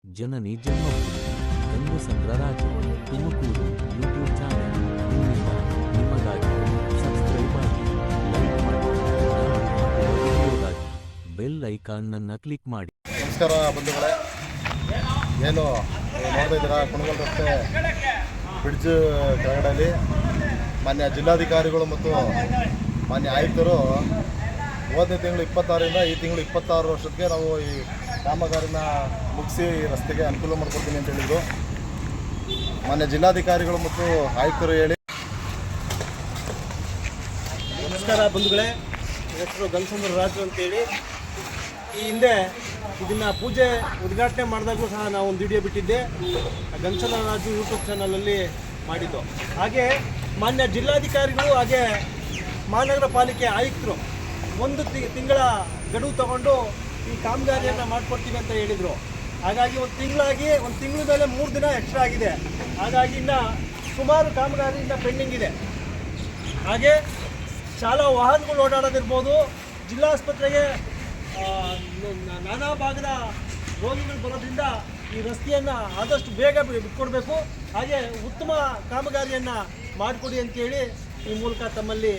ಜನನಿ ಜನ್ಮಭೂಮಿ ಗಂಗಸಂದ್ರ ರಾಜ Tumakuru YouTube channel ನಿಮ್ಮಿಂದ ನಿಮಗಾಗಿ subscribe ಆಗಿ ಲೈಕ್ ಮಾಡಿ ವಿಡಿಯೋಗಾಗಿ ಬೆಲ್ ಐಕಾನ್ನನ್ನು ಕ್ಲಿಕ್ ಮಾಡಿ. ನಮಸ್ಕಾರ ಬಂಧುಗಳೇ, ಏನು ನೋಡ್ತಾ ಇದ್ದೀರಾ ಕುಣಗಲ್ ರಸ್ತೆ ಬ್ರಿಡ್ಜ್ ಕೆಳಗಡೆಯಲ್ಲಿ ಮಾನ್ಯ ಜಿಲ್ಲಾಧಿಕಾರಿಗಳು ಮತ್ತು ಮಾನ್ಯ ಆಯುಕ್ತರು ಹೋದನೇ ತಿಂಗಳು 26ರಿಂದ ಈ ತಿಂಗಳು 26 ವರ್ಷಕ್ಕೆ ನಾವು ಈ ಕಾಮಗಾರಿನ ಮುಗಿಸಿ ರಸ್ತೆಗೆ ಅನುಕೂಲ ಮಾಡ್ಕೊಡ್ತೀನಿ ಅಂತ ಹೇಳಿದರು. ಮಾನ್ಯ ಜಿಲ್ಲಾಧಿಕಾರಿಗಳು ಮತ್ತು ಆಯುಕ್ತರು ಹೇಳಿ. ನಮಸ್ಕಾರ ಬಂಧುಗಳೇ, ಹೆಸರು ಗಂಗಸಂದ್ರ ರಾಜು ಅಂತೇಳಿ. ಈ ಹಿಂದೆ ಇದನ್ನು ಪೂಜೆ ಉದ್ಘಾಟನೆ ಮಾಡಿದಾಗೂ ಸಹ ನಾವು ಒಂದು ವಿಡಿಯೋ ಬಿಟ್ಟಿದ್ದೆ, ಗಂಗಸಂದ್ರ ರಾಜು ಯೂಟ್ಯೂಬ್ ಚಾನಲಲ್ಲಿ ಮಾಡಿದ್ದು. ಹಾಗೆ ಮಾನ್ಯ ಜಿಲ್ಲಾಧಿಕಾರಿಗಳು ಹಾಗೆ ಮಹಾನಗರ ಪಾಲಿಕೆ ಆಯುಕ್ತರು ಒಂದು ತಿಂಗಳ ಗಡುವು ತಗೊಂಡು ಈ ಕಾಮಗಾರಿಯನ್ನು ಮಾಡಿಕೊಡ್ತೀವಿ ಅಂತ ಹೇಳಿದರು. ಹಾಗಾಗಿ ಒಂದು ತಿಂಗಳ ಮೇಲೆ 3 ದಿನ ಎಕ್ಸ್ಟ್ರಾ ಆಗಿದೆ. ಹಾಗಾಗಿ ಇನ್ನು ಸುಮಾರು ಕಾಮಗಾರಿ ಇನ್ನು ಪೆಂಡಿಂಗ್ ಇದೆ. ಹಾಗೆ ಶಾಲಾ ವಾಹನಗಳು ಓಡಾಡೋದಿರ್ಬೋದು, ಜಿಲ್ಲಾಸ್ಪತ್ರೆಗೆ ನಾನಾ ಭಾಗದ ರೋಗಿಗಳು ಬರೋದ್ರಿಂದ ಈ ರಸ್ತೆಯನ್ನು ಆದಷ್ಟು ಬೇಗ ಬಿಟ್ಕೊಡ್ಬೇಕು. ಹಾಗೆ ಉತ್ತಮ ಕಾಮಗಾರಿಯನ್ನು ಮಾಡಿಕೊಡಿ ಅಂತೇಳಿ ಈ ಮೂಲಕ ತಮ್ಮಲ್ಲಿ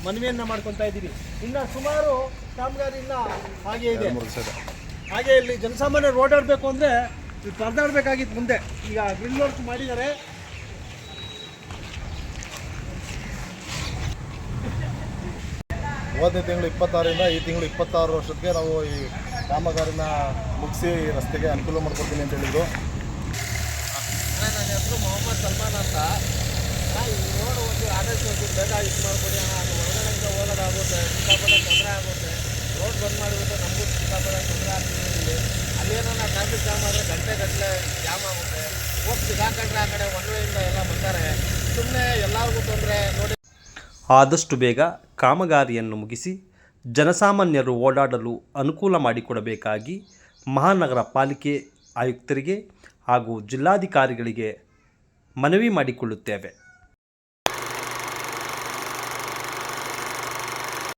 ಮನವಿಯನ್ನು ಮಾಡ್ಕೊತಾ ಇದ್ದೀವಿ. ಇನ್ನು ಸುಮಾರು ಕಾಮಗಾರಿ ಇನ್ನು ಹಾಗೆ ಇದೆ. ಹಾಗೆ ಇಲ್ಲಿ ಜನಸಾಮಾನ್ಯರು ಓಡಾಡಬೇಕು ಅಂದರೆ ಇಲ್ಲಿ ಪರದಾಡಬೇಕಾಗಿತ್ತು. ಮುಂದೆ ಈಗ ಗ್ರಿಲ್ ವರ್ಕ್ ಮಾಡಿದ್ದಾರೆ. ಹೋದನೇ ತಿಂಗಳು 26ರಿಂದ ಈ ತಿಂಗಳು 26 ವರ್ಷಕ್ಕೆ ನಾವು ಈ ಕಾಮಗಾರಿನ ಮುಗಿಸಿ ರಸ್ತೆಗೆ ಅನುಕೂಲ ಮಾಡ್ಕೊಡ್ತೀನಿ ಅಂತ ಹೇಳಿದರು. ನನ್ನ ಹೆಸರು ಮೊಹಮ್ಮದ್ ಸಲ್ಮಾನ್ ಅಂತ. ಈ ರೋಡ್ ಒಂದು ಆದಷ್ಟು ಬೇಗ ಇದು ಮಾಡಿಕೊಡಿ ಅಣ್ಣ, ಅದು ಹೊರಗಡೆಯಿಂದ ಹೋಗೋದಾಗುತ್ತೆ, ಸಿಕ್ಕಾಪಟ್ಟೆ ತೊಂದರೆ ಆಗುತ್ತೆ. ರೋಡ್ ಬಂದ್ ಮಾಡಿಬಿಟ್ಟು ನಮಗೂ ಸಿಕ್ಕಾಪಟ್ಟೆ ತೊಂದರೆ ಆಗ್ತಿದೆ. ಇಲ್ಲಿ ಅಲ್ಲೇನೋ ಟ್ರಾಫಿಕ್ ಜಾಮ್ ಆದರೆ ಗಂಟೆ ಜಾಮ್ ಆಗುತ್ತೆ. ಹೋಗಿ ಸಿಗಾಕೊಂಡ್ರೆ ಆ ಕಡೆ ಒಂದುವೆಯಿಂದ ಎಲ್ಲ ಬರ್ತಾರೆ. ಸುಮ್ಮನೆ ಎಲ್ಲರಿಗೂ ತೊಂದರೆ ನೋಡಿ. ಆದಷ್ಟು ಬೇಗ ಕಾಮಗಾರಿಯನ್ನು ಮುಗಿಸಿ ಜನಸಾಮಾನ್ಯರು ಓಡಾಡಲು ಅನುಕೂಲ ಮಾಡಿಕೊಡಬೇಕಾಗಿ ಮಹಾನಗರ ಪಾಲಿಕೆ ಆಯುಕ್ತರಿಗೆ ಹಾಗೂ ಜಿಲ್ಲಾಧಿಕಾರಿಗಳಿಗೆ ಮನವಿ ಮಾಡಿಕೊಳ್ಳುತ್ತೇವೆ.